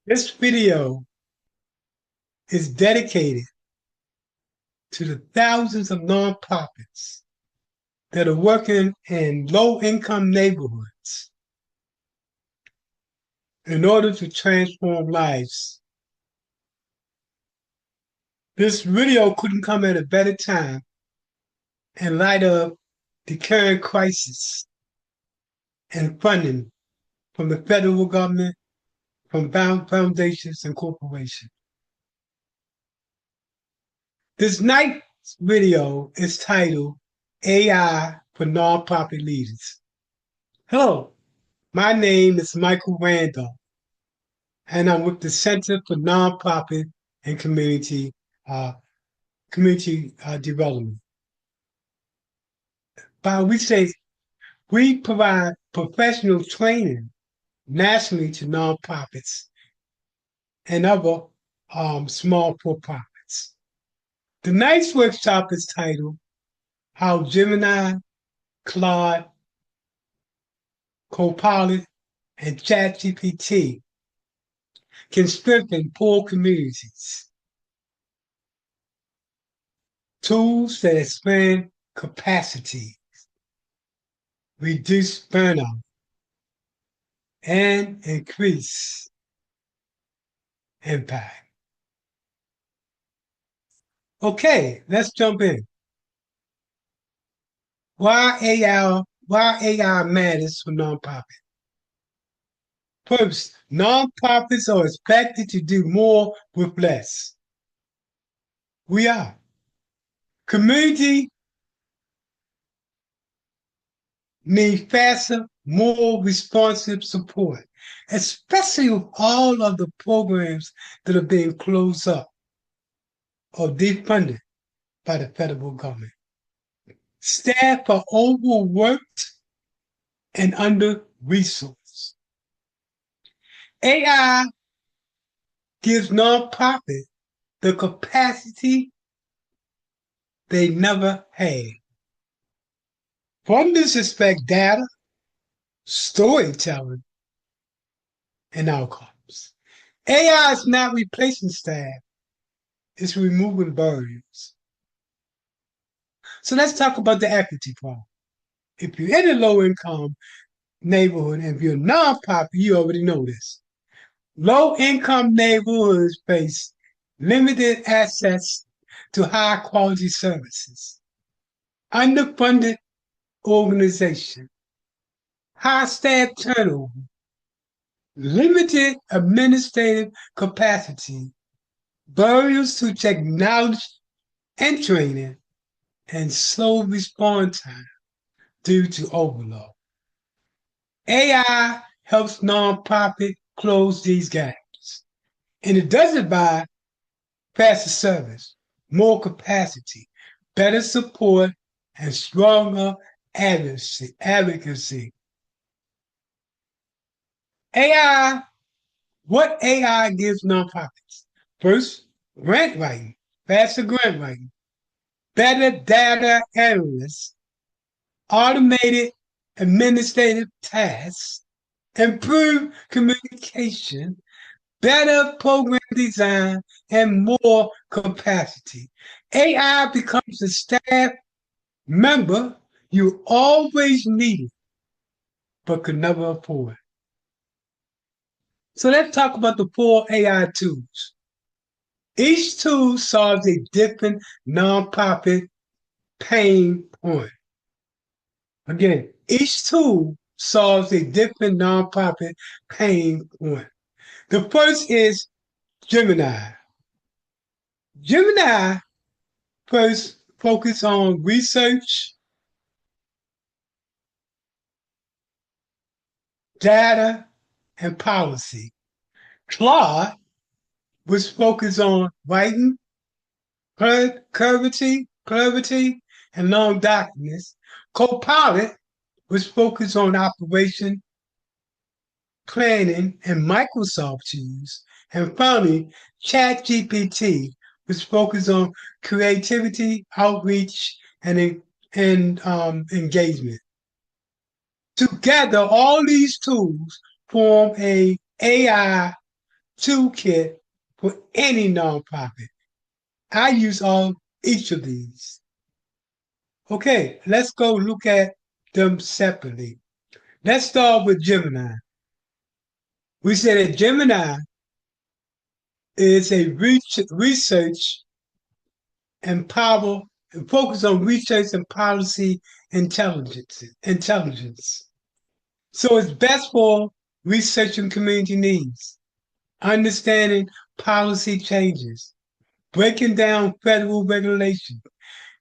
This video is dedicated to the thousands of nonprofits that are working in low-income neighborhoods in order to transform lives. This video couldn't come at a better time in light of the current crisis and funding from the federal government, from foundations and corporations. This night's video is titled AI for Nonprofit Leaders. Hello, my name is Michael Randolph, and I'm with the Center for Nonprofit and Community Development. We provide professional training nationally to nonprofits and other small for-profits. Tonight's workshop is titled How Gemini, Claude, Copilot, and ChatGPT can strengthen poor communities. Tools that expand capacity, reduce burnout, and increase impact. Okay, let's jump in. Why AI matters for nonprofits? First, nonprofits are expected to do more with less. We are. Community need faster, more responsive support, especially with all of the programs that are being closed up or defunded by the federal government. Staff are overworked and under-resourced. AI gives nonprofits the capacity they never had. Funders expect data, storytelling, and outcomes. AI is not replacing staff, it's removing barriers. So let's talk about the equity problem. If you're in a low-income neighborhood and if you're a nonprofit, you already know this. Low-income neighborhoods face limited access to high-quality services, underfunded organization, high staff turnover, limited administrative capacity, barriers to technology and training, and slow response time due to overload. AI helps nonprofits close these gaps, and it does it by faster service, more capacity, better support, and stronger advocacy. What AI gives nonprofits? First, grant writing, faster grant writing, better data analysts, automated administrative tasks, improved communication, better program design, and more capacity. AI becomes a staff member you always needed, but could never afford. So let's talk about the 4 AI tools. Each tool solves a different nonprofit pain point. Again, each tool solves a different nonprofit pain point. The first is Gemini. Gemini first focus on research, data, and policy. Claude was focused on writing, clarity, and long documents. Copilot was focused on operation, planning, and Microsoft tools. And finally, ChatGPT was focused on creativity, outreach, and engagement. Together, all these tools form a AI toolkit for any nonprofit. I use each of these. Okay, let's go look at them separately. Let's start with Gemini. We said that Gemini is a research and power and focus on research and policy intelligence. So it's best for researching community needs, understanding policy changes, breaking down federal regulations,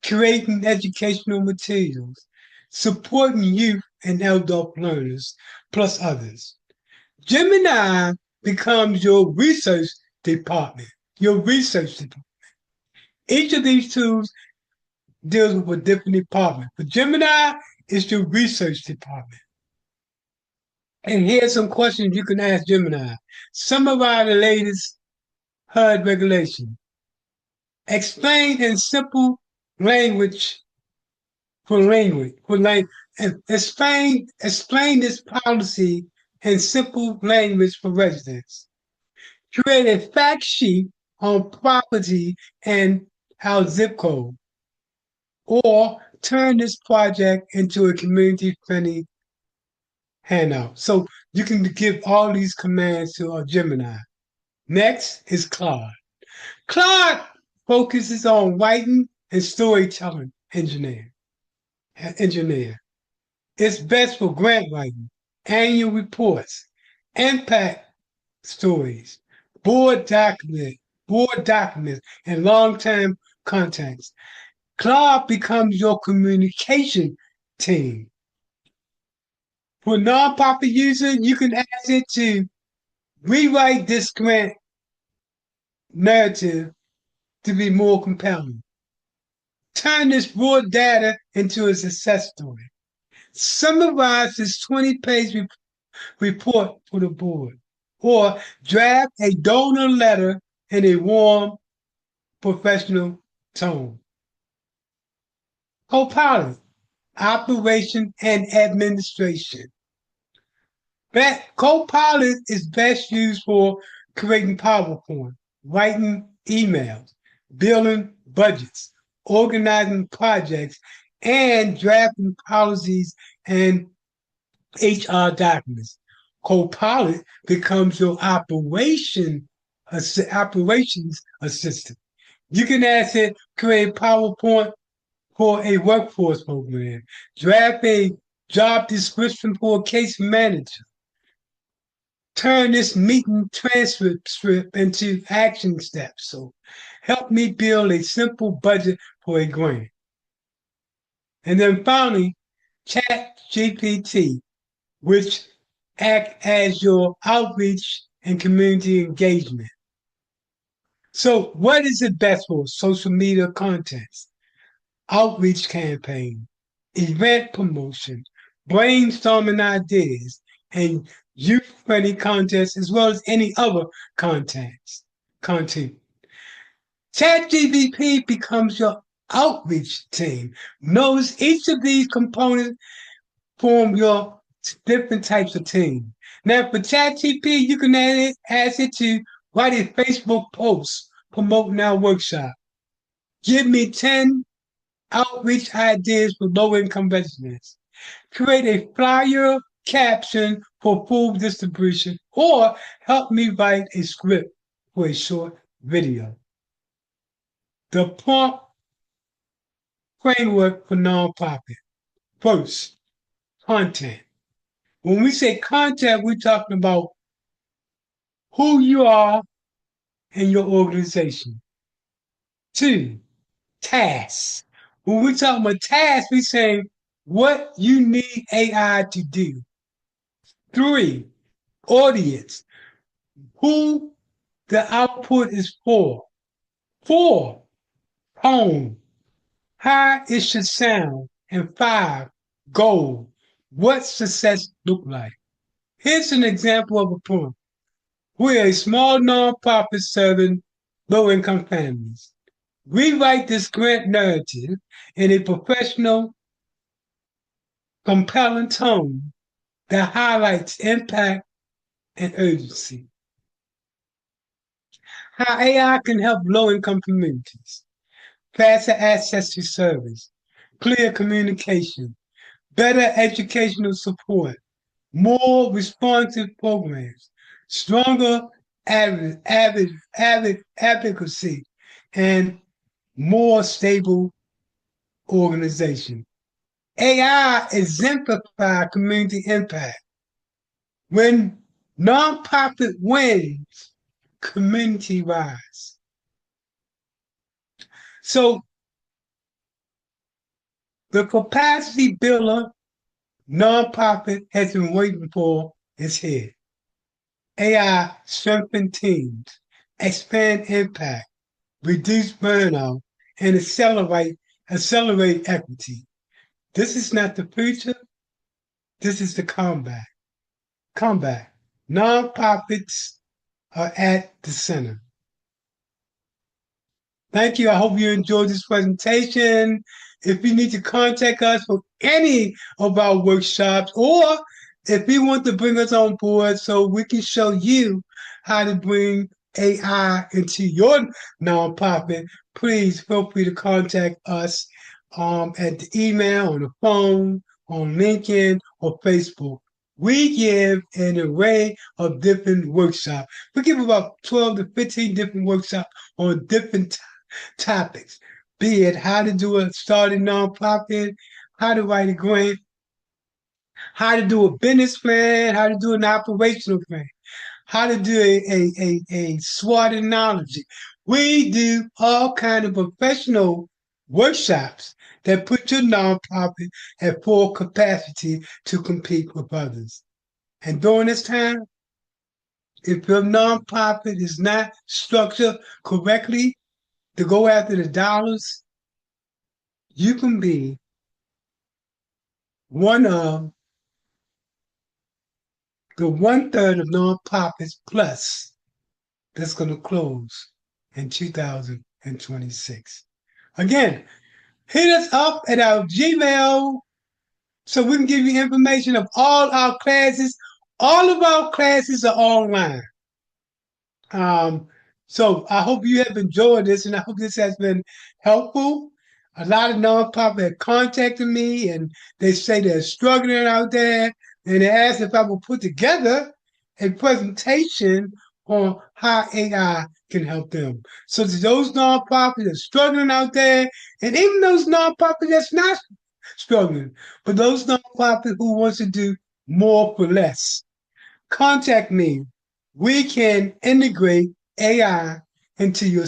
creating educational materials, supporting youth and adult learners, plus others. Gemini becomes your research department, your research department. Each of these tools deals with a different department. But Gemini is your research department. And here's some questions you can ask Gemini. Summarize the latest HUD regulation. Explain in simple language and explain this policy in simple language for residents. Create a fact sheet on property and our zip code, or turn this project into a community-friendly handout. So you can give all these commands to Gemini. Next is Claude. Claude focuses on writing and storytelling engineer. It's best for grant writing, annual reports, impact stories, board documents, and long-term contacts. Claude becomes your communication team. For nonprofit users, you can ask it to rewrite this grant narrative to be more compelling. Turn this raw data into a success story. Summarize this 20-page report for the board. Or draft a donor letter in a warm, professional tone. Copilot, operation and administration. Copilot is best used for creating PowerPoint, writing emails, building budgets, organizing projects, and drafting policies and HR documents. Copilot becomes your operations assistant. You can ask it create PowerPoint for a workforce program, draft a job description for a case manager, turn this meeting transcript into action steps. So help me build a simple budget for a grant. And then finally, ChatGPT, which act as your outreach and community engagement. So what is it best for? Social media contests, outreach campaign, event promotion, brainstorming ideas, and youth-friendly contests, as well as any other content. ChatGPT becomes your outreach team. Notice each of these components form your different types of team. Now, for ChatGPT, you can ask it to write a Facebook post promoting our workshop. Give me 10 outreach ideas for low-income residents. Create a flyer caption for food distribution, or help me write a script for a short video. The prompt framework for nonprofit. First, content. When we say content, we're talking about who you are and your organization. 2, tasks. When we talk about tasks, we say what you need AI to do. 3, audience. Who the output is for. 4, tone. How it should sound. And 5, goal. What success look like. Here's an example of a prompt. We're a small nonprofit serving low-income families. Rewrite this grant narrative in a professional, compelling tone that highlights impact and urgency. How AI can help low-income communities. Faster access to service, clear communication, better educational support, more responsive programs, stronger advocacy, and more stable organization. AI exemplify community impact. When nonprofit wins, community rise. So the capacity builder nonprofit has been waiting for is here. AI strengthen teams, expand impact, reduce burnout, and accelerate equity. This is not the future. This is the combat. Combat. Nonprofits are at the center. Thank you. I hope you enjoyed this presentation. If you need to contact us for any of our workshops, or if you want to bring us on board so we can show you how to bring AI into your nonprofit, please feel free to contact us at the email, on the phone, on LinkedIn, or Facebook. We give an array of different workshops. We give about 12 to 15 different workshops on different topics, be it how to do a starting nonprofit, how to write a grant, how to do a business plan, how to do an operational plan, how to do a SWOT analogy. We do all kind of professional workshops that put your nonprofit at full capacity to compete with others. And during this time, if your nonprofit is not structured correctly to go after the dollars, you can be one of the 1/3 of nonprofits plus that's going to close in 2026. Again, hit us up at our Gmail so we can give you information of all our classes. All of our classes are online. So I hope you have enjoyed this, and I hope this has been helpful. A lot of nonprofits have contacted me, and they say they're struggling out there, and they asked if I would put together a presentation on how AI can help them. So to those nonprofits that are struggling out there, and even those nonprofits that's not struggling, but those nonprofits who wants to do more for less, contact me. We can integrate AI into your